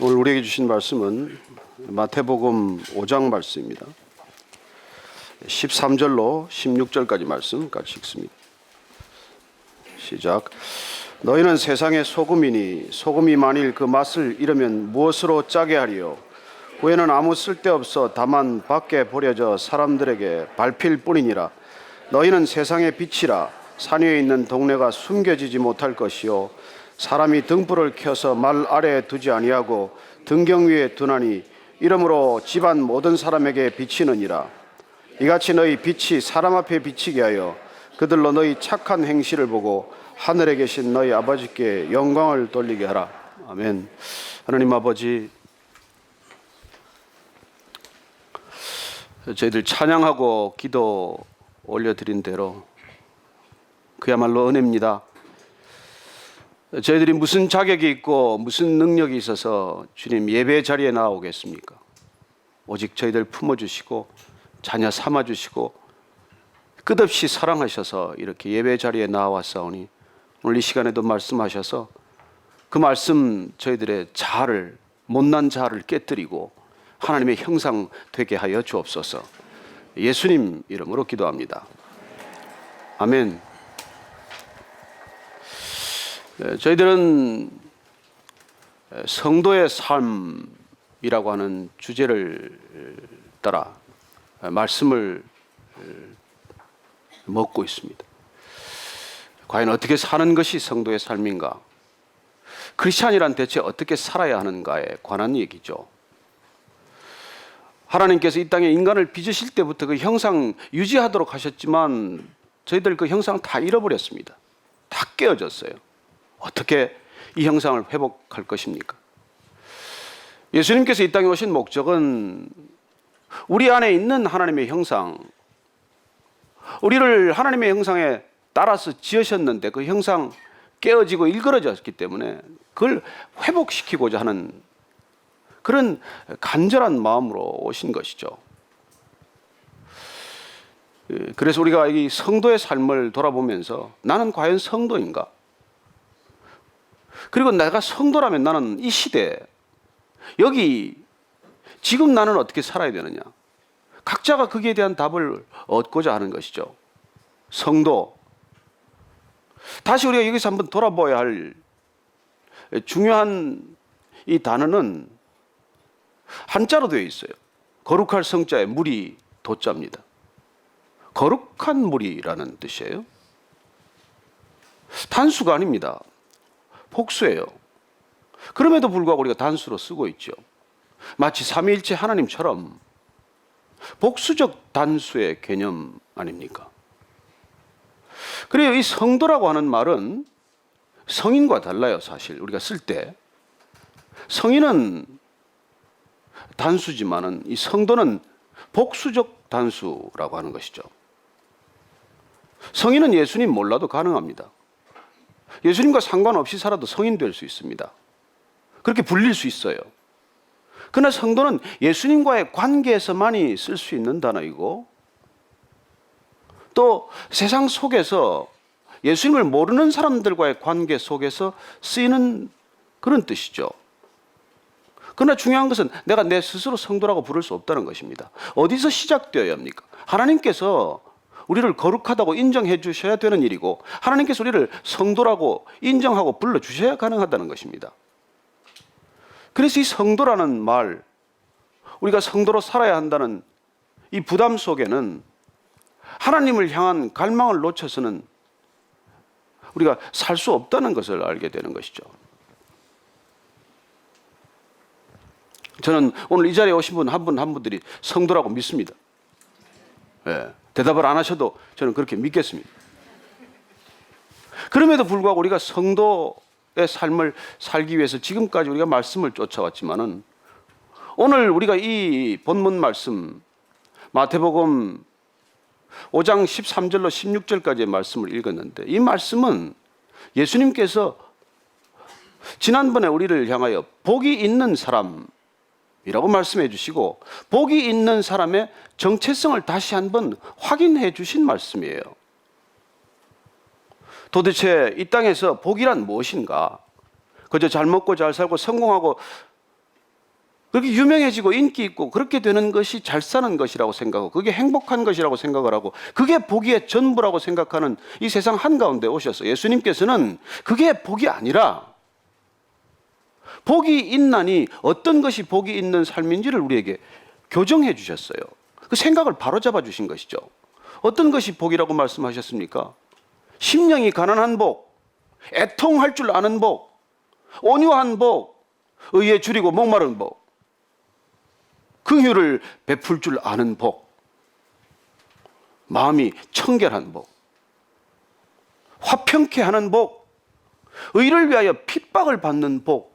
오늘 우리에게 주신 말씀은 마태복음 5장 말씀입니다. 13절로 16절까지 말씀 같이 읽습니다. 시작. 너희는 세상의 소금이니 소금이 만일 그 맛을 잃으면 무엇으로 짜게 하리요? 후에는 아무 쓸데없어 다만 밖에 버려져 사람들에게 밟힐 뿐이니라. 너희는 세상의 빛이라. 산 위에 있는 동네가 숨겨지지 못할 것이요 사람이 등불을 켜서 말 아래에 두지 아니하고 등경 위에 두나니 이러므로 집안 모든 사람에게 비치느니라. 이같이 너희 빛이 사람 앞에 비치게 하여 그들로 너희 착한 행실을 보고 하늘에 계신 너희 아버지께 영광을 돌리게 하라. 아멘. 하나님 아버지, 저희들 찬양하고 기도 올려드린 대로 그야말로 은혜입니다. 저희들이 무슨 자격이 있고 무슨 능력이 있어서 주님 예배 자리에 나오겠습니까? 오직 저희들 품어주시고 자녀 삼아주시고 끝없이 사랑하셔서 이렇게 예배 자리에 나와싸우니 오늘 이 시간에도 말씀하셔서 그 말씀 저희들의 자아를, 못난 자아를 깨뜨리고 하나님의 형상 되게 하여 주옵소서. 예수님 이름으로 기도합니다. 아멘. 저희들은 성도의 삶이라고 하는 주제를 따라 말씀을 먹고 있습니다. 과연 어떻게 사는 것이 성도의 삶인가? 크리스찬이란 대체 어떻게 살아야 하는가에 관한 얘기죠. 하나님께서 이 땅에 인간을 빚으실 때부터 그 형상 유지하도록 하셨지만 저희들 그 형상 다 잃어버렸습니다. 다 깨어졌어요. 어떻게 이 형상을 회복할 것입니까? 예수님께서 이 땅에 오신 목적은 우리 안에 있는 하나님의 형상, 우리를 하나님의 형상에 따라서 지으셨는데 그 형상 깨어지고 일그러졌기 때문에 그걸 회복시키고자 하는 그런 간절한 마음으로 오신 것이죠. 그래서 우리가 이 성도의 삶을 돌아보면서 나는 과연 성도인가? 그리고 내가 성도라면 나는 이 시대, 여기 지금 나는 어떻게 살아야 되느냐? 각자가 거기에 대한 답을 얻고자 하는 것이죠. 성도. 다시 우리가 여기서 한번 돌아봐야 할 중요한 이 단어는 한자로 되어 있어요. 거룩할 성자에 물이 도자입니다. 거룩한 물이라는 뜻이에요. 단수가 아닙니다. 복수예요. 그럼에도 불구하고 우리가 단수로 쓰고 있죠. 마치 삼위일체 하나님처럼 복수적 단수의 개념 아닙니까? 그래요. 이 성도라고 하는 말은 성인과 달라요. 사실 우리가 쓸 때 성인은 단수지만은 이 성도는 복수적 단수라고 하는 것이죠. 성인은 예수님 몰라도 가능합니다. 예수님과 상관없이 살아도 성인 될 수 있습니다. 그렇게 불릴 수 있어요. 그러나 성도는 예수님과의 관계에서만이 쓸 수 있는 단어이고 또 세상 속에서 예수님을 모르는 사람들과의 관계 속에서 쓰이는 그런 뜻이죠. 그러나 중요한 것은 내가 내 스스로 성도라고 부를 수 없다는 것입니다. 어디서 시작되어야 합니까? 하나님께서 우리를 거룩하다고 인정해 주셔야 되는 일이고 하나님께서 우리를 성도라고 인정하고 불러주셔야 가능하다는 것입니다. 그래서 이 성도라는 말, 우리가 성도로 살아야 한다는 이 부담 속에는 하나님을 향한 갈망을 놓쳐서는 우리가 살 수 없다는 것을 알게 되는 것이죠. 저는 오늘 이 자리에 오신 분 한 분들이 성도라고 믿습니다. 예, 대답을 안 하셔도 저는 그렇게 믿겠습니다. 그럼에도 불구하고 우리가 성도의 삶을 살기 위해서 지금까지 우리가 말씀을 쫓아왔지만은 오늘 우리가 이 본문 말씀 마태복음 5장 13절로 16절까지의 말씀을 읽었는데 이 말씀은 예수님께서 지난번에 우리를 향하여 복이 있는 사람이라고 말씀해 주시고 복이 있는 사람의 정체성을 다시 한번 확인해 주신 말씀이에요. 도대체 이 땅에서 복이란 무엇인가? 그저 잘 먹고 잘 살고 성공하고 그렇게 유명해지고 인기 있고 그렇게 되는 것이 잘 사는 것이라고 생각하고 그게 행복한 것이라고 생각을 하고 그게 복의 전부라고 생각하는 이 세상 한가운데 오셔서 예수님께서는 그게 복이 아니라 복이 있나니 어떤 것이 복이 있는 삶인지를 우리에게 교정해 주셨어요. 그 생각을 바로잡아 주신 것이죠. 어떤 것이 복이라고 말씀하셨습니까? 심령이 가난한 복, 애통할 줄 아는 복, 온유한 복, 의에 줄이고 목마른 복, 긍휼을 베풀 줄 아는 복, 마음이 청결한 복, 화평케 하는 복, 의를 위하여 핍박을 받는 복,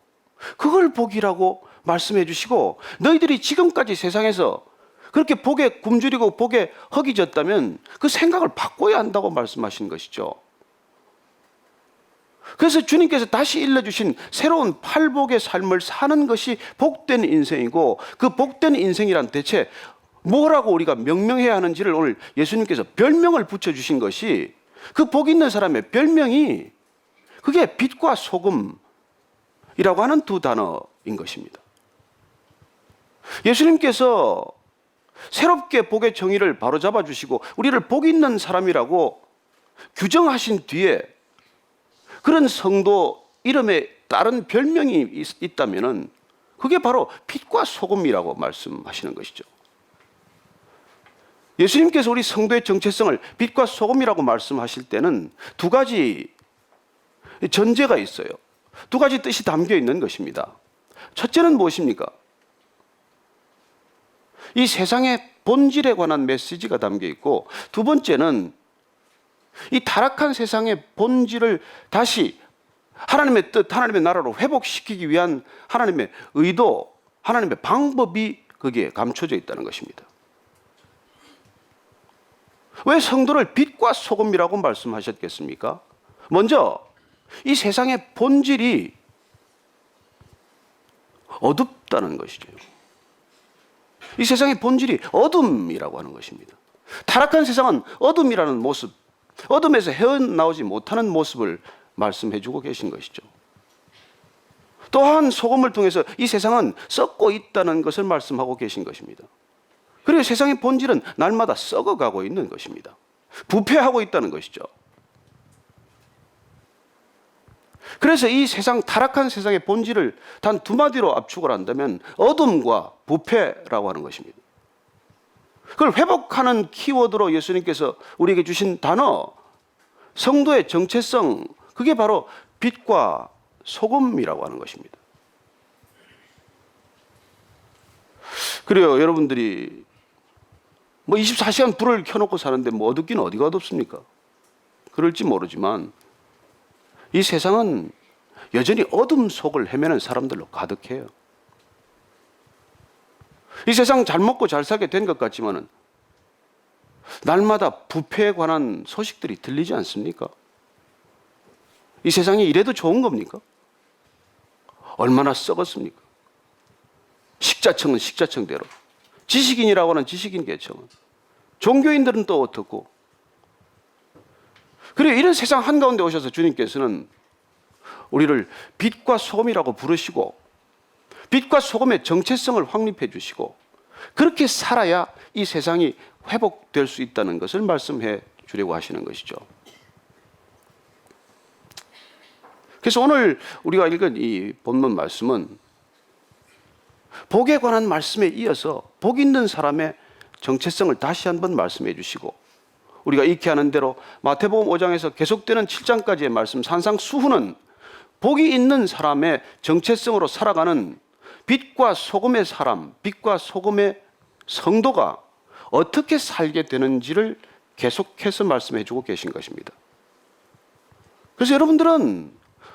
그걸 복이라고 말씀해 주시고 너희들이 지금까지 세상에서 그렇게 복에 굶주리고 복에 허기졌다면 그 생각을 바꿔야 한다고 말씀하신 것이죠. 그래서 주님께서 다시 일러주신 새로운 팔복의 삶을 사는 것이 복된 인생이고 그 복된 인생이란 대체 뭐라고 우리가 명명해야 하는지를 오늘 예수님께서 별명을 붙여주신 것이 그 복 있는 사람의 별명이 그게 빛과 소금이라고 하는 두 단어인 것입니다. 예수님께서 새롭게 복의 정의를 바로잡아 주시고 우리를 복 있는 사람이라고 규정하신 뒤에 그런 성도 이름에 다른 별명이 있다면 그게 바로 빛과 소금이라고 말씀하시는 것이죠. 예수님께서 우리 성도의 정체성을 빛과 소금이라고 말씀하실 때는 두 가지 전제가 있어요. 두 가지 뜻이 담겨 있는 것입니다. 첫째는 무엇입니까? 이 세상의 본질에 관한 메시지가 담겨 있고 두 번째는 이 타락한 세상의 본질을 다시 하나님의 뜻, 하나님의 나라로 회복시키기 위한 하나님의 의도, 하나님의 방법이 거기에 감춰져 있다는 것입니다. 왜 성도를 빛과 소금이라고 말씀하셨겠습니까? 먼저 이 세상의 본질이 어둡다는 것이죠. 이 세상의 본질이 어둠이라고 하는 것입니다. 타락한 세상은 어둠이라는 모습, 어둠에서 헤어나오지 못하는 모습을 말씀해 주고 계신 것이죠. 또한 소금을 통해서 이 세상은 썩고 있다는 것을 말씀하고 계신 것입니다. 그리고 세상의 본질은 날마다 썩어가고 있는 것입니다. 부패하고 있다는 것이죠. 그래서 이 세상, 타락한 세상의 본질을 단 두 마디로 압축을 한다면 어둠과 부패라고 하는 것입니다. 그걸 회복하는 키워드로 예수님께서 우리에게 주신 단어, 성도의 정체성, 그게 바로 빛과 소금이라고 하는 것입니다. 그래요, 여러분들이 24시간 불을 켜놓고 사는데 어둡기는 어디가 어둡습니까? 그럴지 모르지만 이 세상은 여전히 어둠 속을 헤매는 사람들로 가득해요. 이 세상 잘 먹고 잘 살게 된 것 같지만은 날마다 부패에 관한 소식들이 들리지 않습니까? 이 세상이 이래도 좋은 겁니까? 얼마나 썩었습니까? 식자청은 식자청대로, 지식인이라고 하는 지식인 계층은, 종교인들은 또 어떻고. 그리고 이런 세상 한가운데 오셔서 주님께서는 우리를 빛과 소금이라고 부르시고 빛과 소금의 정체성을 확립해 주시고 그렇게 살아야 이 세상이 회복될 수 있다는 것을 말씀해 주려고 하시는 것이죠. 그래서 오늘 우리가 읽은 이 본문 말씀은 복에 관한 말씀에 이어서 복 있는 사람의 정체성을 다시 한번 말씀해 주시고 우리가 익히 아는 대로 마태복음 5장에서 계속되는 7장까지의 말씀 산상수훈은 복이 있는 사람의 정체성으로 살아가는 빛과 소금의 사람, 빛과 소금의 성도가 어떻게 살게 되는지를 계속해서 말씀해 주고 계신 것입니다. 그래서 여러분들은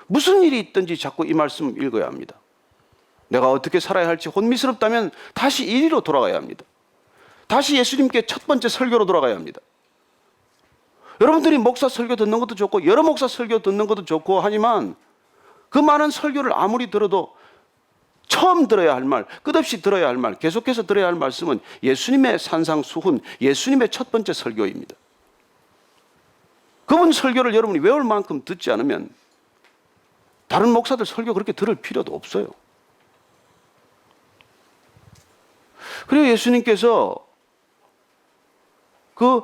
무슨 일이 있든지 자꾸 이 말씀을 읽어야 합니다. 내가 어떻게 살아야 할지 혼미스럽다면 다시 이리로 돌아가야 합니다. 다시 예수님께 첫 번째 설교로 돌아가야 합니다. 여러분들이 목사 설교 듣는 것도 좋고 여러 목사 설교 듣는 것도 좋고 하지만 그 많은 설교를 아무리 들어도 처음 들어야 할 말, 끝없이 들어야 할 말, 계속해서 들어야 할 말씀은 예수님의 산상수훈, 예수님의 첫 번째 설교입니다. 그분 설교를 여러분이 외울 만큼 듣지 않으면 다른 목사들 설교 그렇게 들을 필요도 없어요. 그리고 예수님께서 그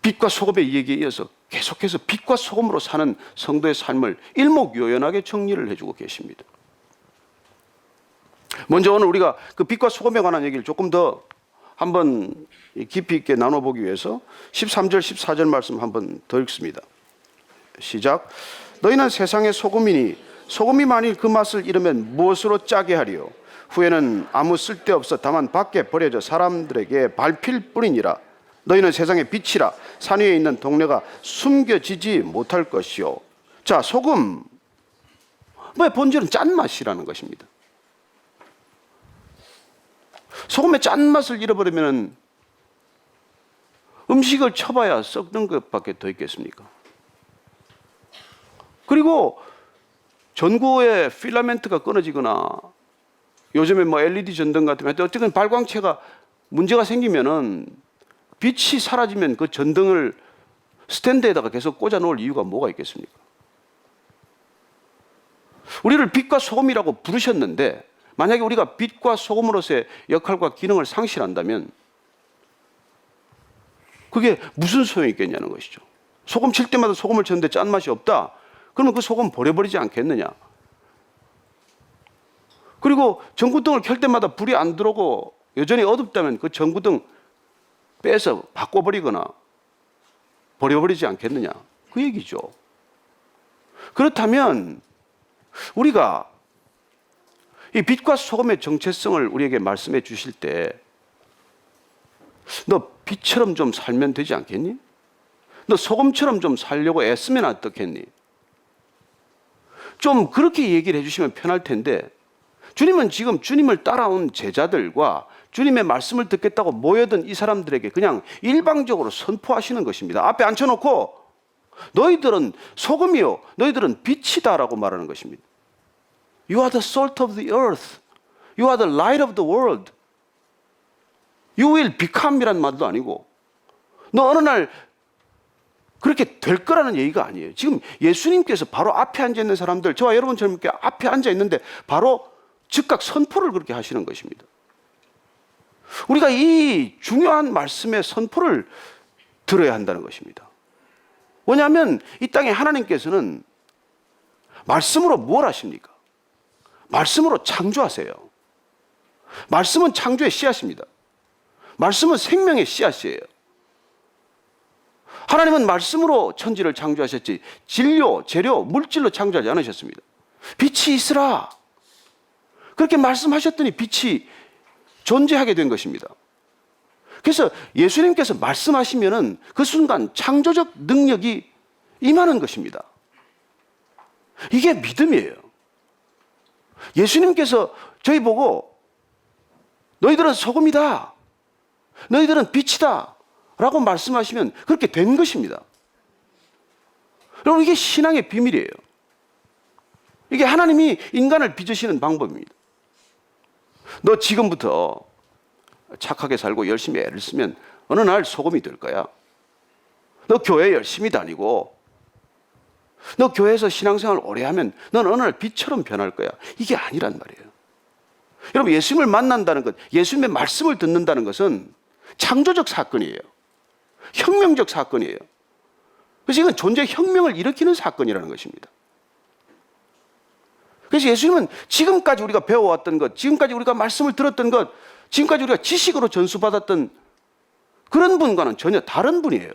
빛과 소금의 얘기에 이어서 계속해서 빛과 소금으로 사는 성도의 삶을 일목요연하게 정리를 해주고 계십니다. 먼저 오늘 우리가 그 빛과 소금에 관한 얘기를 조금 더 한번 깊이 있게 나눠보기 위해서 13절 14절 말씀 한번 더 읽습니다. 시작. 너희는 세상의 소금이니 소금이 만일 그 맛을 잃으면 무엇으로 짜게 하리요? 후에는 아무 쓸데없어 다만 밖에 버려져 사람들에게 밟힐 뿐이니라. 너희는 세상의 빛이라. 산 위에 있는 동네가 숨겨지지 못할 것이요. 자, 소금의 본질은 짠맛이라는 것입니다. 소금의 짠맛을 잃어버리면 음식을 쳐봐야 썩는 것밖에 더 있겠습니까? 그리고 전구의 필라멘트가 끊어지거나 요즘에 뭐 LED 전등 같은 거 어쨌든 발광체가 문제가 생기면은 빛이 사라지면 그 전등을 스탠드에다가 계속 꽂아 놓을 이유가 뭐가 있겠습니까? 우리를 빛과 소금이라고 부르셨는데 만약에 우리가 빛과 소금으로서의 역할과 기능을 상실한다면 그게 무슨 소용이 있겠냐는 것이죠. 소금 칠 때마다 소금을 쳤는데 짠맛이 없다? 그러면 그 소금 버려버리지 않겠느냐? 그리고 전구등을 켤 때마다 불이 안 들어오고 여전히 어둡다면 그 전구등 빼서 바꿔버리거나 버려버리지 않겠느냐? 그 얘기죠. 그렇다면 우리가 이 빛과 소금의 정체성을 우리에게 말씀해 주실 때 너 빛처럼 좀 살면 되지 않겠니? 너 소금처럼 좀 살려고 애쓰면 어떻겠니? 좀 그렇게 얘기를 해주시면 편할 텐데 주님은 지금 주님을 따라온 제자들과 주님의 말씀을 듣겠다고 모여든 이 사람들에게 그냥 일방적으로 선포하시는 것입니다. 앞에 앉혀놓고 너희들은 소금이요 너희들은 빛이다라고 말하는 것입니다. You are the salt of the earth. You are the light of the world. You will become이란 말도 아니고 너 어느 날 그렇게 될 거라는 얘기가 아니에요. 지금 예수님께서 바로 앞에 앉아있는 사람들 저와 여러분처럼 이렇게 앞에 앉아있는데 바로 즉각 선포를 그렇게 하시는 것입니다. 우리가 이 중요한 말씀의 선포를 들어야 한다는 것입니다. 왜냐하면 이 땅에 하나님께서는 말씀으로 뭘 하십니까? 말씀으로 창조하세요. 말씀은 창조의 씨앗입니다. 말씀은 생명의 씨앗이에요. 하나님은 말씀으로 천지를 창조하셨지 진료, 재료, 물질로 창조하지 않으셨습니다. 빛이 있으라. 그렇게 말씀하셨더니 빛이 존재하게 된 것입니다. 그래서 예수님께서 말씀하시면은 그 순간 창조적 능력이 임하는 것입니다. 이게 믿음이에요. 예수님께서 저희 보고 너희들은 소금이다. 너희들은 빛이다. 라고 말씀하시면 그렇게 된 것입니다. 여러분 이게 신앙의 비밀이에요. 이게 하나님이 인간을 빚으시는 방법입니다. 너 지금부터 착하게 살고 열심히 애를 쓰면 어느 날 소금이 될 거야. 너 교회 열심히 다니고 너 교회에서 신앙생활 오래 하면 넌 어느 날 빛처럼 변할 거야. 이게 아니란 말이에요. 여러분 예수님을 만난다는 것, 예수님의 말씀을 듣는다는 것은 창조적 사건이에요. 혁명적 사건이에요. 그래서 이건 존재 혁명을 일으키는 사건이라는 것입니다. 그래서 예수님은 지금까지 우리가 배워왔던 것, 지금까지 우리가 말씀을 들었던 것, 지금까지 우리가 지식으로 전수받았던 그런 분과는 전혀 다른 분이에요.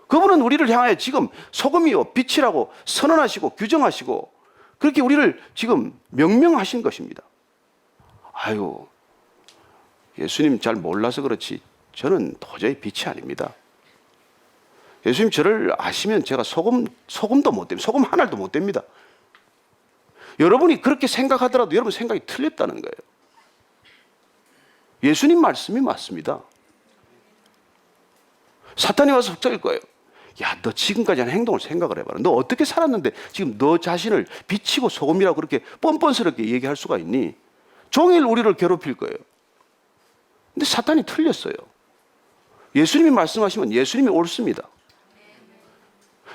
그분은 우리를 향하여 지금 소금이요 빛이라고 선언하시고 규정하시고 그렇게 우리를 지금 명명하신 것입니다. 아유, 예수님 잘 몰라서 그렇지 저는 도저히 빛이 아닙니다. 예수님 저를 아시면 제가 소금도 못 됩니다. 소금 한 알도 못 됩니다. 여러분이 그렇게 생각하더라도 여러분 생각이 틀렸다는 거예요. 예수님 말씀이 맞습니다. 사탄이 와서 속삭일 거예요. 야, 너 지금까지 한 행동을 생각을 해봐라. 너 어떻게 살았는데 지금 너 자신을 비치고 소금이라고 그렇게 뻔뻔스럽게 얘기할 수가 있니? 종일 우리를 괴롭힐 거예요. 근데 사탄이 틀렸어요. 예수님이 말씀하시면 예수님이 옳습니다.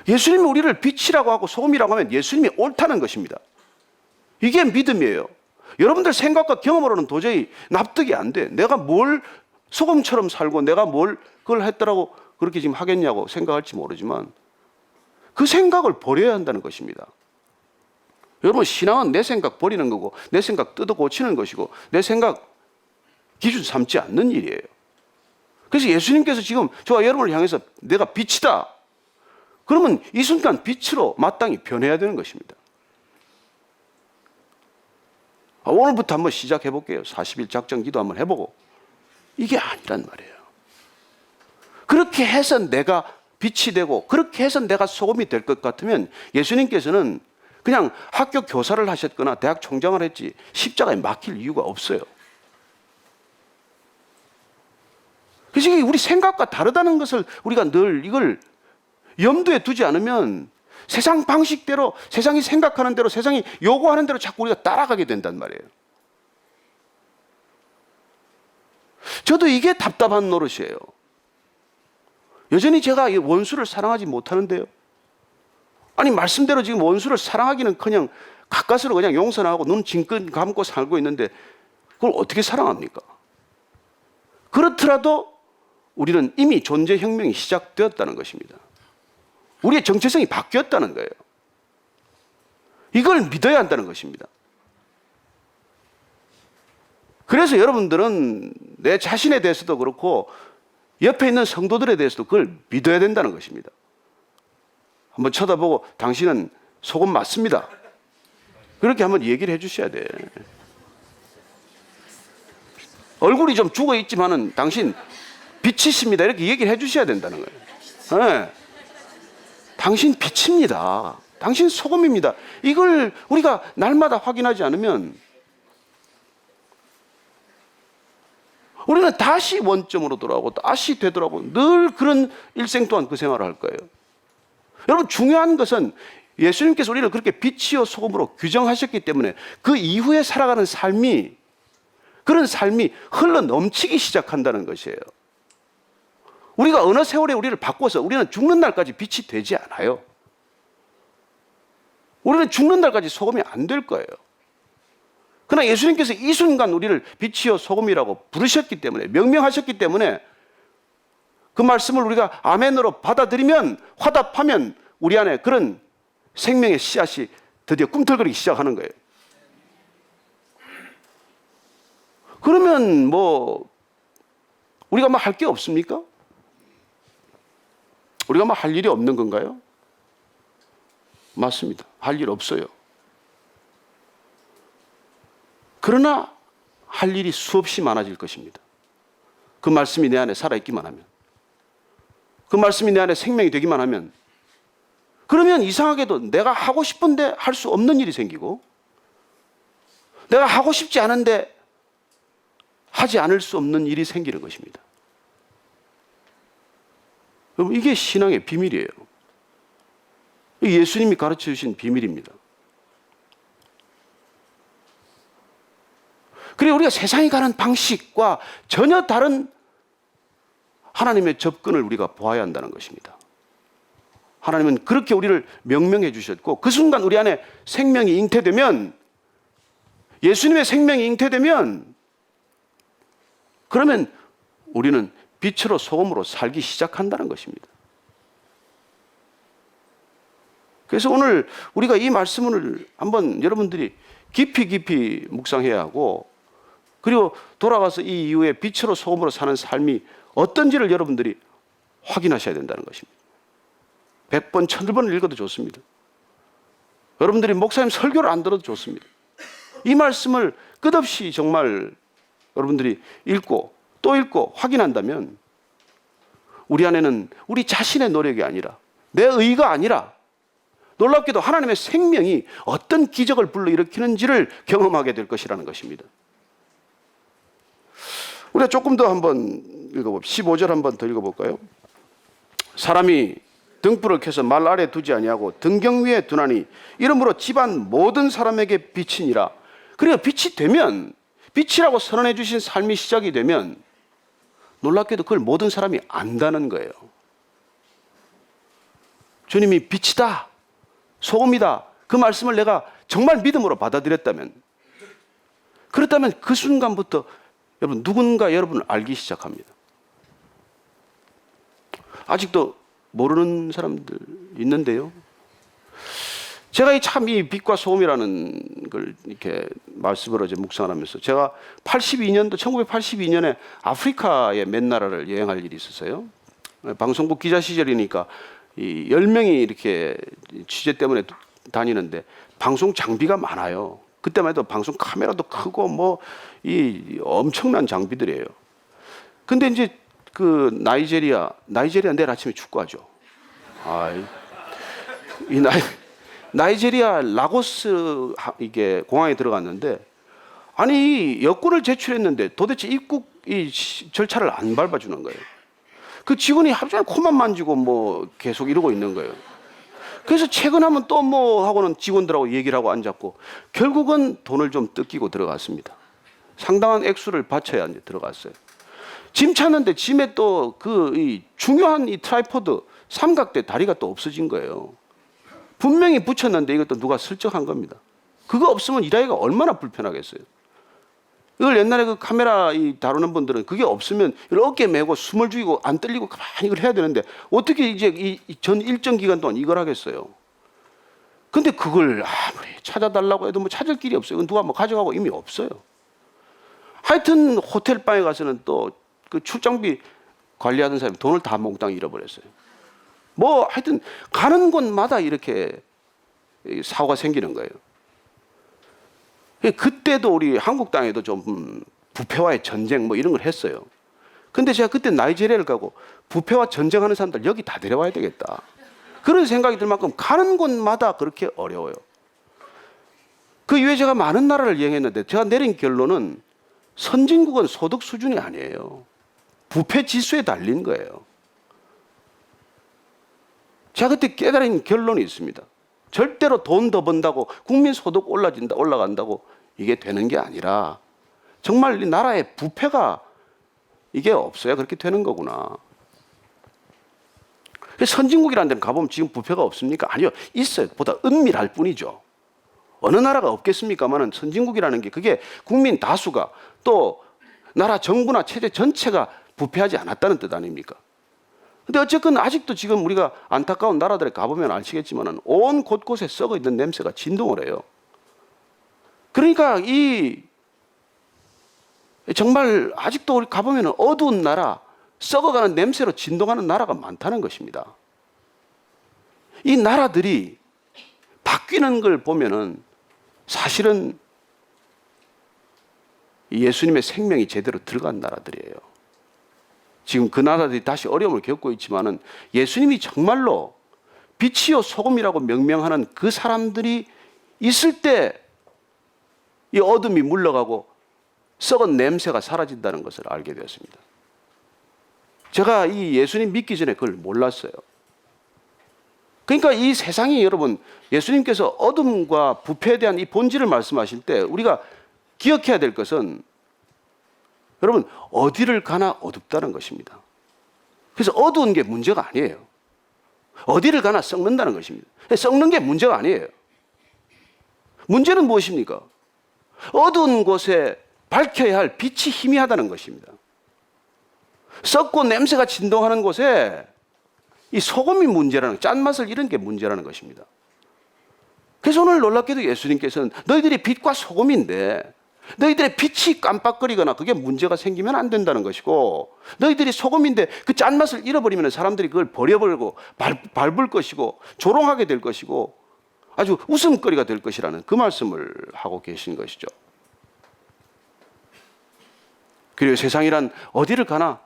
예수님이 우리를 빛이라고 하고 소금이라고 하면 예수님이 옳다는 것입니다. 이게 믿음이에요. 여러분들 생각과 경험으로는 도저히 납득이 안 돼. 내가 뭘 소금처럼 살고 내가 뭘 그걸 했더라고 그렇게 지금 하겠냐고 생각할지 모르지만 그 생각을 버려야 한다는 것입니다. 여러분, 신앙은 내 생각 버리는 거고 내 생각 뜯어 고치는 것이고 내 생각 기준 삼지 않는 일이에요. 그래서 예수님께서 지금 저와 여러분을 향해서 내가 빛이다. 그러면 이 순간 빛으로 마땅히 변해야 되는 것입니다. 오늘부터 한번 시작해 볼게요. 40일 작정 기도 한번 해보고. 이게 아니란 말이에요. 그렇게 해서 내가 빛이 되고 그렇게 해서 내가 소금이 될 것 같으면 예수님께서는 그냥 학교 교사를 하셨거나 대학 총장을 했지 십자가에 막힐 이유가 없어요. 그래서 우리 생각과 다르다는 것을 우리가 늘 이걸 염두에 두지 않으면 세상 방식대로, 세상이 생각하는 대로, 세상이 요구하는 대로 자꾸 우리가 따라가게 된단 말이에요. 저도 이게 답답한 노릇이에요. 여전히 제가 원수를 사랑하지 못하는데요. 아니, 말씀대로 지금 원수를 사랑하기는커녕 가까스로 그냥 용서하고 눈 징긋 감고 살고 있는데 그걸 어떻게 사랑합니까? 그렇더라도 우리는 이미 존재혁명이 시작되었다는 것입니다. 우리의 정체성이 바뀌었다는 거예요. 이걸 믿어야 한다는 것입니다. 그래서 여러분들은 내 자신에 대해서도 그렇고 옆에 있는 성도들에 대해서도 그걸 믿어야 된다는 것입니다. 한번 쳐다보고 당신은 소금 맞습니다. 그렇게 한번 얘기를 해 주셔야 돼. 얼굴이 좀 죽어 있지만은 당신 빛이십니다. 이렇게 얘기를 해 주셔야 된다는 거예요. 네. 당신 빛입니다. 당신 소금입니다. 이걸 우리가 날마다 확인하지 않으면 우리는 다시 원점으로 돌아오고 다시 되돌아오고 늘 그런 일생 동안 그 생활을 할 거예요. 여러분, 중요한 것은 예수님께서 우리를 그렇게 빛이요 소금으로 규정하셨기 때문에 그 이후에 살아가는 삶이, 그런 삶이 흘러 넘치기 시작한다는 것이에요. 우리가 어느 세월에 우리를 바꿔서 우리는 죽는 날까지 빛이 되지 않아요. 우리는 죽는 날까지 소금이 안 될 거예요. 그러나 예수님께서 이 순간 우리를 빛이요 소금이라고 부르셨기 때문에, 명명하셨기 때문에 그 말씀을 우리가 아멘으로 받아들이면, 화답하면 우리 안에 그런 생명의 씨앗이 드디어 꿈틀거리기 시작하는 거예요. 그러면 뭐 우리가 뭐 할 게 없습니까? 우리가 뭐 할 일이 없는 건가요? 맞습니다. 할 일 없어요. 그러나 할 일이 수없이 많아질 것입니다. 그 말씀이 내 안에 살아있기만 하면, 그 말씀이 내 안에 생명이 되기만 하면, 그러면 이상하게도 내가 하고 싶은데 할 수 없는 일이 생기고, 내가 하고 싶지 않은데 하지 않을 수 없는 일이 생기는 것입니다. 여러분, 이게 신앙의 비밀이에요. 예수님이 가르쳐 주신 비밀입니다. 그리고 우리가 세상이 가는 방식과 전혀 다른 하나님의 접근을 우리가 보아야 한다는 것입니다. 하나님은 그렇게 우리를 명명해 주셨고, 그 순간 우리 안에 생명이 잉태되면, 예수님의 생명이 잉태되면, 그러면 우리는 빛으로 소금으로 살기 시작한다는 것입니다. 그래서 오늘 우리가 이 말씀을 한번 여러분들이 깊이 묵상해야 하고, 그리고 돌아가서 이 이후에 빛으로 소금으로 사는 삶이 어떤지를 여러분들이 확인하셔야 된다는 것입니다. 100번, 1000번 읽어도 좋습니다. 여러분들이 목사님 설교를 안 들어도 좋습니다. 이 말씀을 끝없이 정말 여러분들이 읽고 또 읽고 확인한다면 우리 안에는 우리 자신의 노력이 아니라, 내 의가 아니라, 놀랍게도 하나님의 생명이 어떤 기적을 불러일으키는지를 경험하게 될 것이라는 것입니다. 우리가 조금 더 한번 읽어봅시다. 15절 한번 더 읽어볼까요? 사람이 등불을 켜서 말 아래 두지 아니하고 등경 위에 두나니 이러므로 집안 모든 사람에게 빛이니라. 그러니까 빛이 되면, 빛이라고 선언해 주신 삶이 시작이 되면 놀랍게도 그걸 모든 사람이 안다는 거예요. 주님이 빛이다, 소금이다, 그 말씀을 내가 정말 믿음으로 받아들였다면, 그렇다면 그 순간부터 여러분 누군가 여러분을 알기 시작합니다. 아직도 모르는 사람들 있는데요. 제가 참 이 빛과 소금이라는 걸 이렇게 말씀을 어제 묵상을 하면서 제가 1982년에 아프리카의 몇 나라를 여행할 일이 있었어요. 방송국 기자 시절이니까 이 10명이 이렇게 취재 때문에 다니는데 방송 장비가 많아요. 그때만 해도 방송 카메라도 크고 뭐 이 엄청난 장비들이에요. 근데 이제 그 나이제리아 내일 아침에 축구하죠. 나이제리아 라고스 이게 공항에 들어갔는데 아니 여권을 제출했는데 도대체 입국 이 절차를 안 밟아주는 거예요. 그 직원이 하루 종일 코만 만지고 뭐 계속 이러고 있는 거예요. 그래서 퇴근하면 또 뭐 하고는 직원들하고 얘기를 하고 앉았고 결국은 돈을 좀 뜯기고 들어갔습니다. 상당한 액수를 바쳐야 이제 들어갔어요. 짐 찾는데 짐에 또 그 중요한 이 트라이포드 삼각대 다리가 또 없어진 거예요. 분명히 붙였는데 이것도 누가 슬쩍한 겁니다. 그거 없으면 일하기가 얼마나 불편하겠어요. 이걸 옛날에 그 카메라 다루는 분들은 그게 없으면 어깨 메고 숨을 죽이고 안 떨리고 가만히 이걸 해야 되는데 어떻게 이제 이 전 일정 기간 동안 이걸 하겠어요. 근데 그걸 아무리 찾아달라고 해도 뭐 찾을 길이 없어요. 누가 뭐 가져가고 이미 없어요. 하여튼 호텔 방에 가서는 또 그 출장비 관리하던 사람이 돈을 다 몽땅 잃어버렸어요. 뭐 하여튼 가는 곳마다 이렇게 사고가 생기는 거예요. 그때도 우리 한국 땅에도 좀 부패와의 전쟁 뭐 이런 걸 했어요. 근데 제가 그때 나이지리아를 가고 부패와 전쟁하는 사람들 여기 다 데려와야 되겠다. 그런 생각이 들 만큼 가는 곳마다 그렇게 어려워요. 그 이후에 제가 많은 나라를 여행했는데 제가 내린 결론은 선진국은 소득 수준이 아니에요. 부패 지수에 달린 거예요. 제가 그때 깨달은 결론이 있습니다. 절대로 돈 더 번다고 국민 소득 올라간다고 이게 되는 게 아니라 정말 이 나라의 부패가 이게 없어야 그렇게 되는 거구나. 선진국이라는 데는 가보면 지금 부패가 없습니까? 아니요. 있어요. 보다 은밀할 뿐이죠. 어느 나라가 없겠습니까만은 선진국이라는 게 그게 국민 다수가 또 나라 정부나 체제 전체가 부패하지 않았다는 뜻 아닙니까? 근데 어쨌건 아직도 지금 우리가 안타까운 나라들에 가보면 아시겠지만은 온 곳곳에 썩어 있는 냄새가 진동을 해요. 그러니까 정말 아직도 우리 가보면 어두운 나라, 썩어가는 냄새로 진동하는 나라가 많다는 것입니다. 이 나라들이 바뀌는 걸 보면은 사실은 예수님의 생명이 제대로 들어간 나라들이에요. 지금 그 나라들이 다시 어려움을 겪고 있지만은 예수님이 정말로 빛이요 소금이라고 명명하는 그 사람들이 있을 때 이 어둠이 물러가고 썩은 냄새가 사라진다는 것을 알게 되었습니다. 제가 이 예수님 믿기 전에 그걸 몰랐어요. 그러니까 이 세상이 여러분 예수님께서 어둠과 부패에 대한 이 본질을 말씀하실 때 우리가 기억해야 될 것은 여러분 어디를 가나 어둡다는 것입니다. 그래서 어두운 게 문제가 아니에요. 어디를 가나 썩는다는 것입니다. 썩는 게 문제가 아니에요. 문제는 무엇입니까? 어두운 곳에 밝혀야 할 빛이 희미하다는 것입니다. 썩고 냄새가 진동하는 곳에 이 소금이 문제라는, 짠맛을 잃은 게 문제라는 것입니다. 그래서 오늘 놀랍게도 예수님께서는 너희들이 빛과 소금인데 너희들의 빛이 깜빡거리거나 그게 문제가 생기면 안 된다는 것이고 너희들이 소금인데 그 짠맛을 잃어버리면 사람들이 그걸 버려버리고 밟을 것이고 조롱하게 될 것이고 아주 웃음거리가 될 것이라는 그 말씀을 하고 계신 것이죠. 그리고 세상이란 어디를 가나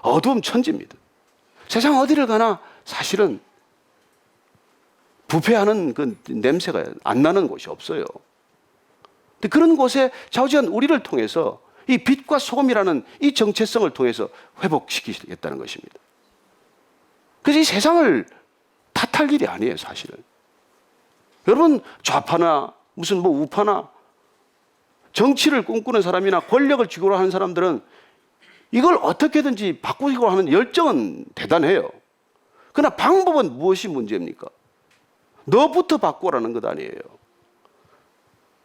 어두움 천지입니다. 세상 어디를 가나 사실은 부패하는 그 냄새가 안 나는 곳이 없어요. 근데 그런 곳에 좌우지간 우리를 통해서 이 빛과 소금이라는 이 정체성을 통해서 회복시키겠다는 것입니다. 그래서 이 세상을 탓할 일이 아니에요, 사실은. 여러분 좌파나 무슨 뭐 우파나 정치를 꿈꾸는 사람이나 권력을 쥐고 하는 사람들은 이걸 어떻게든지 바꾸려고 하는 열정은 대단해요. 그러나 방법은 무엇이 문제입니까? 너부터 바꾸라는 것 아니에요.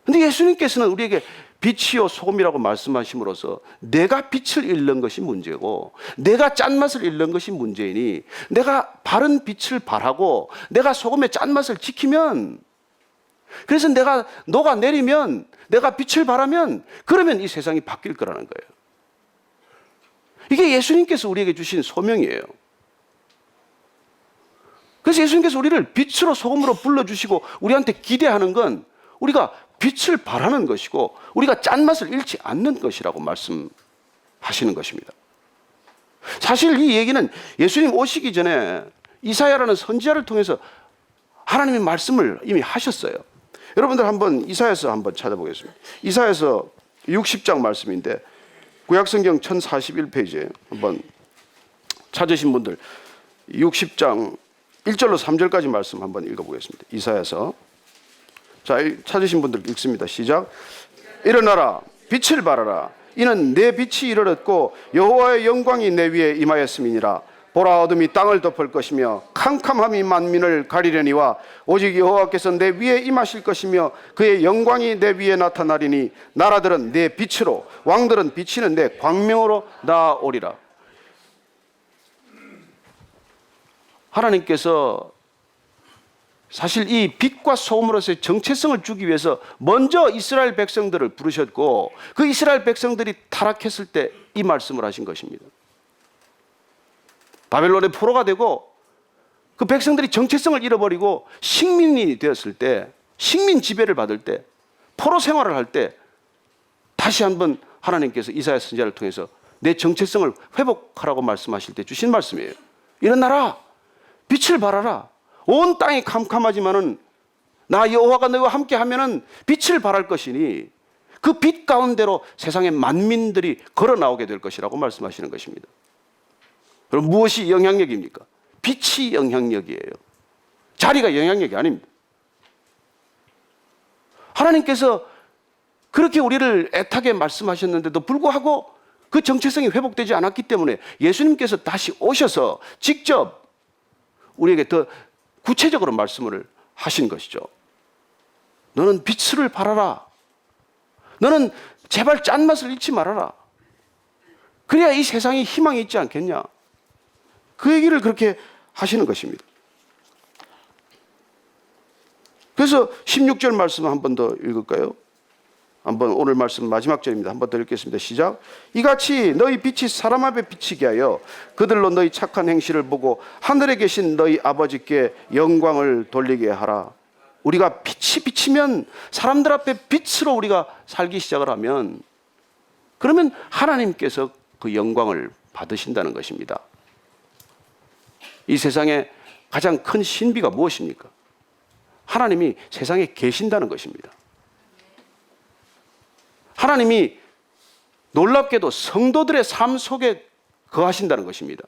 근데 예수님께서는 우리에게 빛이요 소금이라고 말씀하심으로써 내가 빛을 잃는 것이 문제고 내가 짠맛을 잃는 것이 문제이니 내가 바른 빛을 발하고 내가 소금의 짠맛을 지키면, 그래서 내가 녹아내리면, 내가 빛을 발하면, 그러면 이 세상이 바뀔 거라는 거예요. 이게 예수님께서 우리에게 주신 소명이에요. 그래서 예수님께서 우리를 빛으로 소금으로 불러주시고 우리한테 기대하는 건 우리가 빛을 발하는 것이고 우리가 짠맛을 잃지 않는 것이라고 말씀하시는 것입니다. 사실 이 얘기는 예수님 오시기 전에 이사야라는 선지자를 통해서 하나님의 말씀을 이미 하셨어요. 여러분들 한번 이사야서 한번 찾아보겠습니다. 이사야서 60장 말씀인데 구약성경 1041페이지에 한번 찾으신 분들 60장 1절로 3절까지 말씀 한번 읽어보겠습니다. 이사야서. 자, 찾으신 분들 읽습니다. 시작. 일어나라, 빛을 발하라. 이는 내 빛이 이르렀고 여호와의 영광이 내 위에 임하였음이니라. 보라, 어둠이 땅을 덮을 것이며 캄캄함이 만민을 가리려니와 오직 여호와께서 내 위에 임하실 것이며 그의 영광이 내 위에 나타나리니 나라들은 내 빛으로, 왕들은 비치는 내 광명으로 나아오리라. 하나님께서 사실 이 빛과 소금으로서의 정체성을 주기 위해서 먼저 이스라엘 백성들을 부르셨고 그 이스라엘 백성들이 타락했을 때 이 말씀을 하신 것입니다. 바벨론의 포로가 되고 그 백성들이 정체성을 잃어버리고 식민이 되었을 때, 식민 지배를 받을 때, 포로 생활을 할 때 다시 한번 하나님께서 이사야 선지자를 통해서 내 정체성을 회복하라고 말씀하실 때 주신 말씀이에요. 일어나라, 빛을 발하라. 온 땅이 캄캄하지만은 나 여호와가 너희와 함께 하면은 빛을 발할 것이니 그 빛 가운데로 세상의 만민들이 걸어 나오게 될 것이라고 말씀하시는 것입니다. 그럼 무엇이 영향력입니까? 빛이 영향력이에요. 자리가 영향력이 아닙니다. 하나님께서 그렇게 우리를 애타게 말씀하셨는데도 불구하고 그 정체성이 회복되지 않았기 때문에 예수님께서 다시 오셔서 직접 우리에게 더 구체적으로 말씀을 하신 것이죠. 너는 빛을 발하라. 너는 제발 짠맛을 잃지 말아라. 그래야 이 세상에 희망이 있지 않겠냐. 그 얘기를 그렇게 하시는 것입니다. 그래서 16절 말씀 한 번 더 읽을까요? 한번 오늘 말씀 마지막 절입니다. 한 번 더 읽겠습니다. 시작. 이같이 너희 빛이 사람 앞에 비치게 하여 그들로 너희 착한 행실을 보고 하늘에 계신 너희 아버지께 영광을 돌리게 하라. 우리가 빛이 비치면, 사람들 앞에 빛으로 우리가 살기 시작을 하면, 그러면 하나님께서 그 영광을 받으신다는 것입니다. 이 세상에 가장 큰 신비가 무엇입니까? 하나님이 세상에 계신다는 것입니다. 하나님이 놀랍게도 성도들의 삶 속에 거하신다는 것입니다.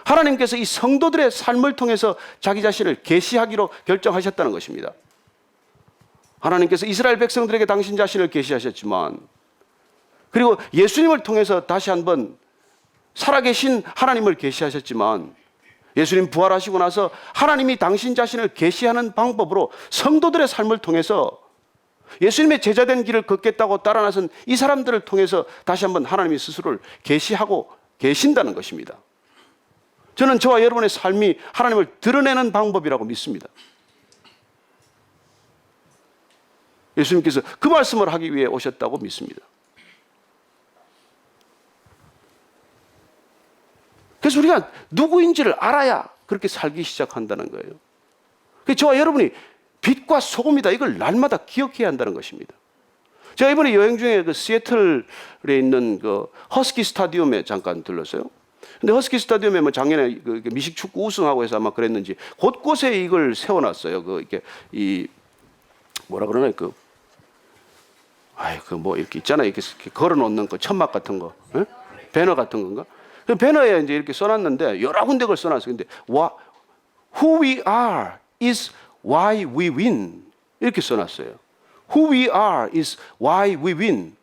하나님께서 이 성도들의 삶을 통해서 자기 자신을 계시하기로 결정하셨다는 것입니다. 하나님께서 이스라엘 백성들에게 당신 자신을 계시하셨지만, 그리고 예수님을 통해서 다시 한번 살아계신 하나님을 계시하셨지만, 예수님 부활하시고 나서 하나님이 당신 자신을 계시하는 방법으로 성도들의 삶을 통해서 예수님의 제자된 길을 걷겠다고 따라 나선 이 사람들을 통해서 다시 한번 하나님이 스스로를 계시하고 계신다는 것입니다. 저는 저와 여러분의 삶이 하나님을 드러내는 방법이라고 믿습니다. 예수님께서 그 말씀을 하기 위해 오셨다고 믿습니다. 그래서 우리가 누구인지를 알아야 그렇게 살기 시작한다는 거예요. 그래서 저와 여러분이 빛과 소금이다, 이걸 날마다 기억해야 한다는 것입니다. 제가 이번에 여행 중에 그 시애틀에 있는 그 허스키 스타디움에 잠깐 들렀어요. 근데 허스키 스타디움에 뭐 작년에 그 미식 축구 우승하고 해서 아마 그랬는지 곳곳에 이걸 세워놨어요. 그 이렇게 이 뭐라 그러나 그 뭐 이렇게 있잖아요. 이렇게 걸어놓는 그 천막 같은 거, 에? 배너 같은 건가? 그 배너에 이제 이렇게 써놨는데 여러 군데 걸 써놨어요. 근데 Who we are is why we win, 이렇게 써놨어요. Who we are is why we win.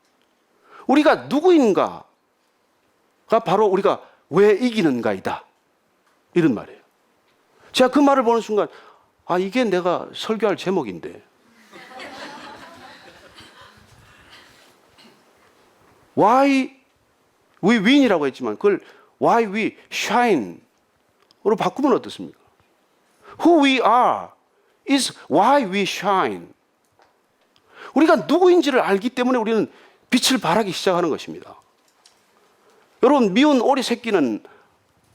우리가 누구인가가 바로 우리가 왜 이기는가이다, 이런 말이에요. 제가 그 말을 보는 순간, 이게 내가 설교할 제목인데, why we win이라고 했지만 그걸 why we shine으로 바꾸면 어떻습니까? Who we are is why we shine. 우리가 누구인지를 알기 때문에 우리는 빛을 발하기 시작하는 것입니다. 여러분, 미운 오리 새끼는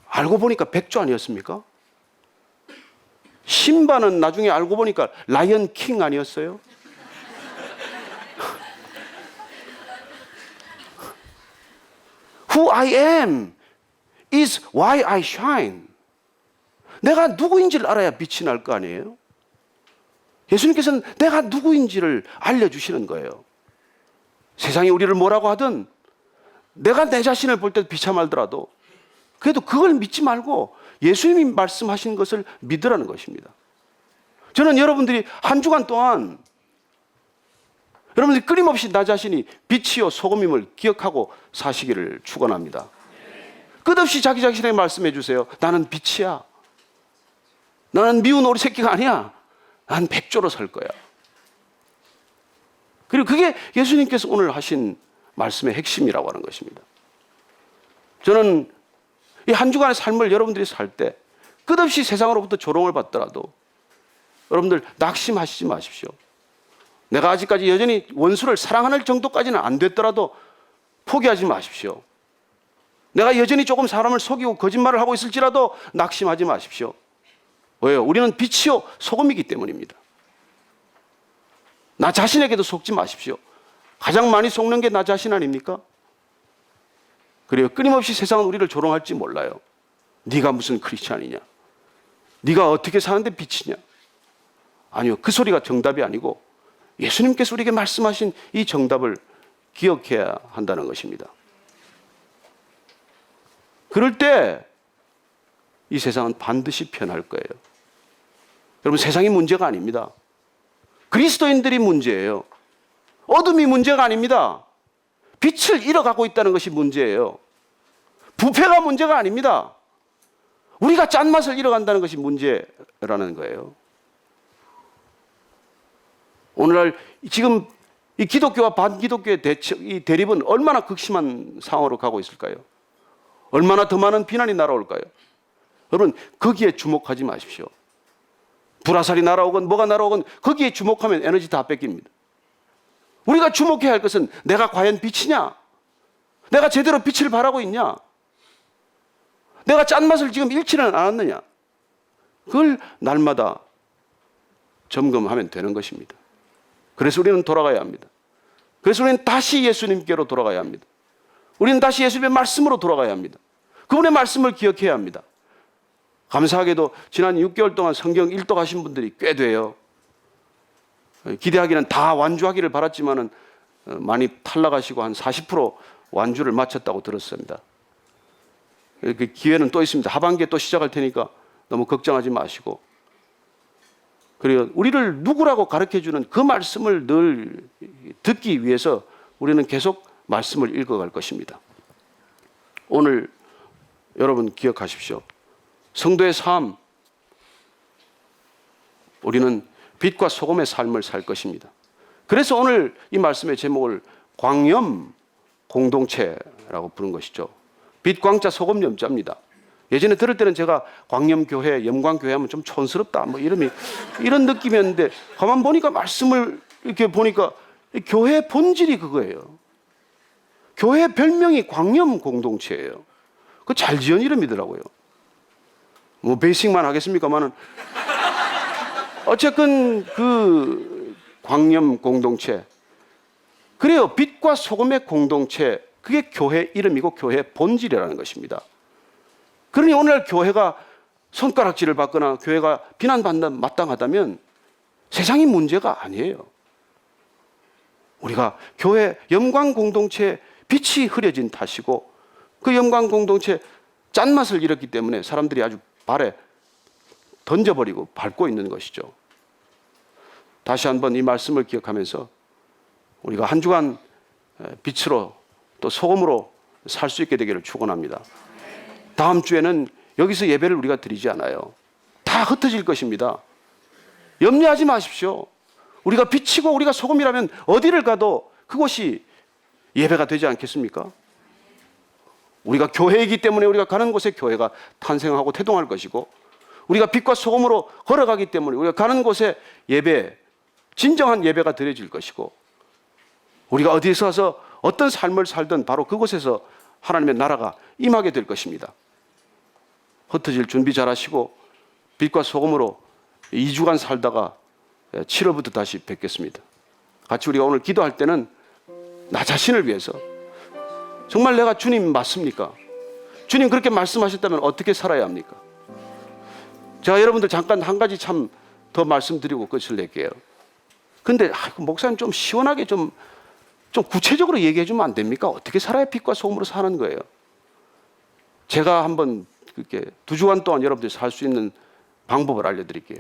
알고 보니까 백조 아니었습니까? 심바는 나중에 알고 보니까 라이언 킹 아니었어요? Who I am is why I shine. 내가 누구인지를 알아야 빛이 날 거 아니에요? 예수님께서는 내가 누구인지를 알려주시는 거예요. 세상이 우리를 뭐라고 하든 내가 내 자신을 볼 때 비참하더라도 그래도 그걸 믿지 말고 예수님이 말씀하신 것을 믿으라는 것입니다. 저는 여러분들이 한 주간 동안 여러분들이 끊임없이 나 자신이 빛이요 소금임을 기억하고 사시기를 축원합니다. 끝없이 자기 자신에게 말씀해 주세요. 나는 빛이야. 나는 미운 오리 새끼가 아니야. 난 백조로 설 거야. 그리고 그게 예수님께서 오늘 하신 말씀의 핵심이라고 하는 것입니다. 저는 이 한 주간의 삶을 여러분들이 살 때 끝없이 세상으로부터 조롱을 받더라도 여러분들 낙심하시지 마십시오. 내가 아직까지 여전히 원수를 사랑하는 정도까지는 안 됐더라도 포기하지 마십시오. 내가 여전히 조금 사람을 속이고 거짓말을 하고 있을지라도 낙심하지 마십시오. 왜요? 우리는 빛이요 소금이기 때문입니다. 나 자신에게도 속지 마십시오. 가장 많이 속는 게 나 자신 아닙니까? 그래요. 끊임없이 세상은 우리를 조롱할지 몰라요. 네가 무슨 크리스찬이냐? 네가 어떻게 사는데 빛이냐? 아니요. 그 소리가 정답이 아니고 예수님께서 우리에게 말씀하신 이 정답을 기억해야 한다는 것입니다. 그럴 때 이 세상은 반드시 변할 거예요. 여러분, 세상이 문제가 아닙니다. 그리스도인들이 문제예요. 어둠이 문제가 아닙니다. 빛을 잃어가고 있다는 것이 문제예요. 부패가 문제가 아닙니다. 우리가 짠맛을 잃어간다는 것이 문제라는 거예요. 오늘날 지금 이 기독교와 반기독교의 이 대립은 얼마나 극심한 상황으로 가고 있을까요? 얼마나 더 많은 비난이 날아올까요? 여러분, 거기에 주목하지 마십시오. 불화살이 날아오건 뭐가 날아오건 거기에 주목하면 에너지 다 뺏깁니다. 우리가 주목해야 할 것은 내가 과연 빛이냐? 내가 제대로 빛을 발하고 있냐? 내가 짠맛을 지금 잃지는 않았느냐? 그걸 날마다 점검하면 되는 것입니다. 그래서 우리는 돌아가야 합니다. 그래서 우리는 다시 예수님께로 돌아가야 합니다. 우리는 다시 예수님의 말씀으로 돌아가야 합니다. 그분의 말씀을 기억해야 합니다. 감사하게도 지난 6개월 동안 성경 일독하신 분들이 꽤 돼요. 기대하기는 다 완주하기를 바랐지만은 많이 탈락하시고 한 40% 완주를 마쳤다고 들었습니다. 그 기회는 또 있습니다. 하반기에 또 시작할 테니까 너무 걱정하지 마시고. 그리고 우리를 누구라고 가르쳐주는 그 말씀을 늘 듣기 위해서 우리는 계속 말씀을 읽어갈 것입니다. 오늘 여러분 기억하십시오. 성도의 삶, 우리는 빛과 소금의 삶을 살 것입니다. 그래서 오늘 이 말씀의 제목을 광염 공동체라고 부른 것이죠. 빛 광자 소금 염자입니다. 예전에 들을 때는 제가 광염교회, 염광교회 하면 좀 촌스럽다 뭐 이런 느낌이었는데 가만 보니까 말씀을 이렇게 보니까 교회의 본질이 그거예요. 교회 별명이 광염 공동체예요. 그 잘 지은 이름이더라고요. 뭐 베이직만 하겠습니까만은 어쨌든 그 광염 공동체, 그래요. 빛과 소금의 공동체, 그게 교회 이름이고 교회 본질이라는 것입니다. 그러니 오늘날 교회가 손가락질을 받거나 교회가 비난받는 마땅하다면 세상이 문제가 아니에요. 우리가 교회 영광 공동체에 빛이 흐려진 탓이고 그 영광 공동체 짠맛을 잃었기 때문에 사람들이 아주 발에 던져버리고 밟고 있는 것이죠. 다시 한번 이 말씀을 기억하면서 우리가 한 주간 빛으로 또 소금으로 살 수 있게 되기를 축원합니다. 다음 주에는 여기서 예배를 우리가 드리지 않아요. 다 흩어질 것입니다. 염려하지 마십시오. 우리가 빛이고 우리가 소금이라면 어디를 가도 그곳이 예배가 되지 않겠습니까? 우리가 교회이기 때문에 우리가 가는 곳에 교회가 탄생하고 태동할 것이고, 우리가 빛과 소금으로 걸어가기 때문에 우리가 가는 곳에 예배, 진정한 예배가 드려질 것이고, 우리가 어디에서 와서 어떤 삶을 살든 바로 그곳에서 하나님의 나라가 임하게 될 것입니다. 흩어질 준비 잘 하시고 빛과 소금으로 2주간 살다가 7월부터 다시 뵙겠습니다. 같이 우리가 오늘 기도할 때는 나 자신을 위해서 정말 내가 주님 맞습니까? 주님 그렇게 말씀하셨다면 어떻게 살아야 합니까? 제가 여러분들 잠깐 한 가지 참 더 말씀드리고 끝을 낼게요. 근데 목사님 좀 시원하게 좀 구체적으로 얘기해 주면 안 됩니까? 어떻게 살아야 빛과 소금으로 사는 거예요? 제가 한번 그렇게 2주간 동안 여러분들이 살 수 있는 방법을 알려드릴게요.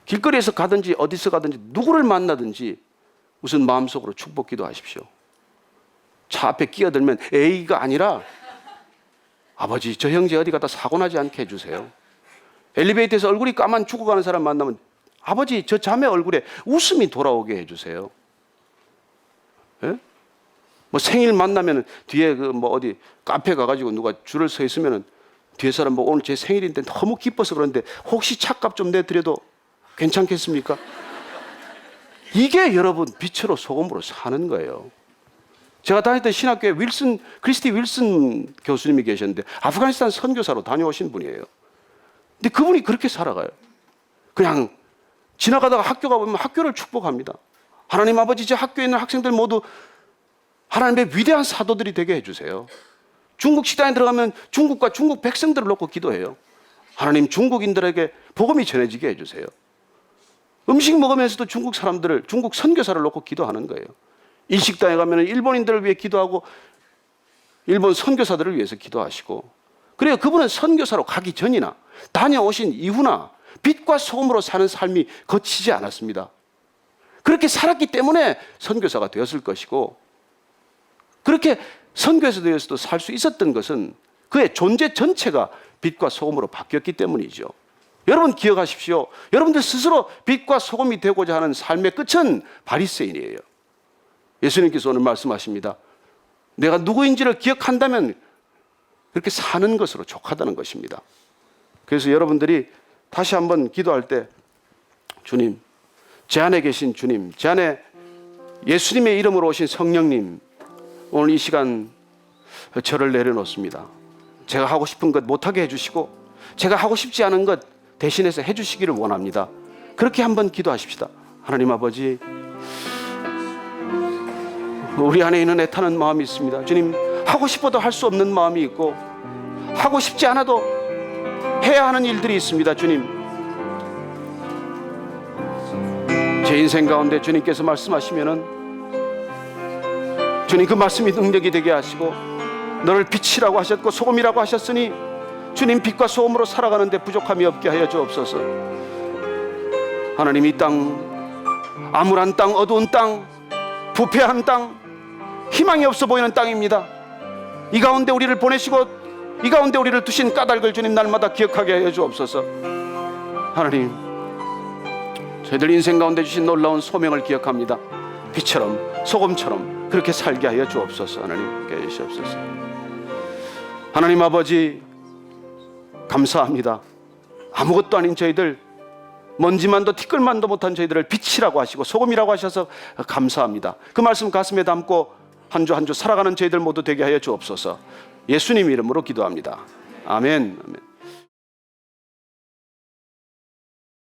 길거리에서 가든지 어디서 가든지 누구를 만나든지 우선 마음속으로 축복 기도하십시오. 차 앞에 끼어들면 A가 아니라 아버지 저 형제 어디 가다 사고 나지 않게 해주세요. 엘리베이터에서 얼굴이 까만 죽어가는 사람 만나면 아버지 저 자매 얼굴에 웃음이 돌아오게 해주세요. 예? 뭐 생일 만나면 뒤에 그 뭐 어디 카페 가가지고 누가 줄을 서 있으면은 뒤에 사람 뭐 오늘 제 생일인데 너무 기뻐서 그러는데 혹시 차값 좀 내드려도 괜찮겠습니까? 이게 여러분 빛으로 소금으로 사는 거예요. 제가 다녔던 신학교에 크리스티 윌슨 교수님이 계셨는데 아프가니스탄 선교사로 다녀오신 분이에요. 근데 그분이 그렇게 살아가요. 그냥 지나가다가 학교 가보면 학교를 축복합니다. 하나님 아버지 제 학교에 있는 학생들 모두 하나님의 위대한 사도들이 되게 해주세요. 중국 식당에 들어가면 중국과 중국 백성들을 놓고 기도해요. 하나님 중국인들에게 복음이 전해지게 해주세요. 음식 먹으면서도 중국 사람들을, 중국 선교사를 놓고 기도하는 거예요. 일식당에 가면 일본인들을 위해 기도하고 일본 선교사들을 위해서 기도하시고, 그래요. 그분은 선교사로 가기 전이나 다녀오신 이후나 빛과 소금으로 사는 삶이 거치지 않았습니다. 그렇게 살았기 때문에 선교사가 되었을 것이고, 그렇게 선교에서 되어서도 살 수 있었던 것은 그의 존재 전체가 빛과 소금으로 바뀌었기 때문이죠. 여러분 기억하십시오. 여러분들 스스로 빛과 소금이 되고자 하는 삶의 끝은 바리새인이에요. 예수님께서 오늘 말씀하십니다. 내가 누구인지를 기억한다면 그렇게 사는 것으로 족하다는 것입니다. 그래서 여러분들이 다시 한번 기도할 때 주님, 제 안에 계신 주님, 제 안에 예수님의 이름으로 오신 성령님, 오늘 이 시간 저를 내려놓습니다. 제가 하고 싶은 것 못하게 해주시고 제가 하고 싶지 않은 것 대신해서 해주시기를 원합니다. 그렇게 한번 기도하십시다. 하나님 아버지, 우리 안에 있는 애타는 마음이 있습니다. 주님, 하고 싶어도 할 수 없는 마음이 있고 하고 싶지 않아도 해야 하는 일들이 있습니다. 주님, 제 인생 가운데 주님께서 말씀하시면은 주님 그 말씀이 능력이 되게 하시고 너를 빛이라고 하셨고 소금이라고 하셨으니 주님 빛과 소금으로 살아가는데 부족함이 없게 하여 주옵소서. 하나님, 이 땅 암울한 땅, 어두운 땅, 부패한 땅, 희망이 없어 보이는 땅입니다. 이 가운데 우리를 보내시고 이 가운데 우리를 두신 까닭을 주님 날마다 기억하게 하여 주옵소서. 하나님, 저희들 인생 가운데 주신 놀라운 소명을 기억합니다. 빛처럼 소금처럼 그렇게 살게 하여 주옵소서. 하나님 함께 해주시옵소서. 하나님 아버지, 감사합니다. 아무것도 아닌 저희들, 먼지만도 티끌만도 못한 저희들을 빛이라고 하시고 소금이라고 하셔서 감사합니다. 그 말씀 가슴에 담고 한 주 한 주 살아가는 저희들 모두 되게 하여 주옵소서. 예수님 이름으로 기도합니다. 아멘. 아멘.